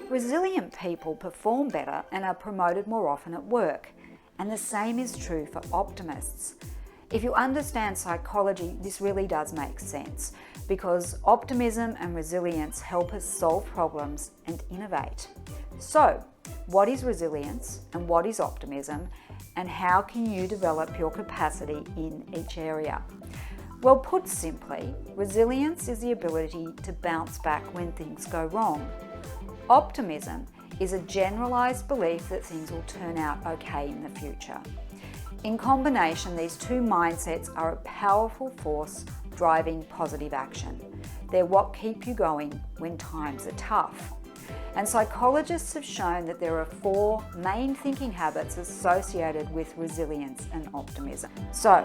Resilient people perform better and are promoted more often at work, and the same is true for optimists. If you understand psychology, this really does make sense, because optimism and resilience help us solve problems and innovate. So, what is resilience and what is optimism, and how can you develop your capacity in each area? Well, put simply, resilience is the ability to bounce back when things go wrong. Optimism is a generalised belief that things will turn out okay in the future. In combination, these two mindsets are a powerful force driving positive action. They're what keep you going when times are tough. And psychologists have shown that there are 4 main thinking habits associated with resilience and optimism. So,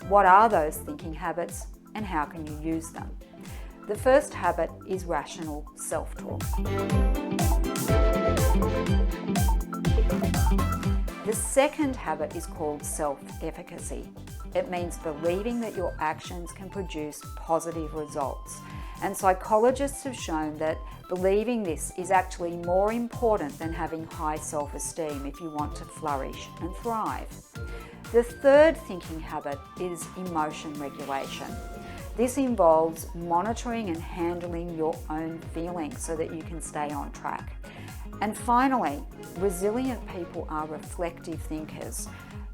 what are those thinking habits and how can you use them? The first habit is rational self-talk. The second habit is called self-efficacy. It means believing that your actions can produce positive results. And psychologists have shown that believing this is actually more important than having high self-esteem if you want to flourish and thrive. The third thinking habit is emotion regulation. This involves monitoring and handling your own feelings so that you can stay on track. And finally, resilient people are reflective thinkers.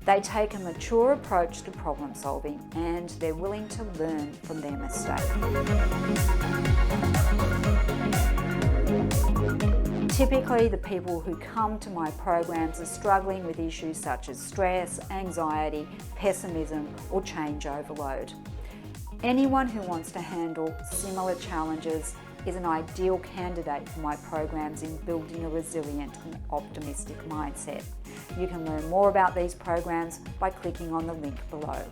They take a mature approach to problem solving and they're willing to learn from their mistakes. Typically, the people who come to my programs are struggling with issues such as stress, anxiety, pessimism, or change overload. Anyone who wants to handle similar challenges is an ideal candidate for my programs in building a resilient and optimistic mindset. You can learn more about these programs by clicking on the link below.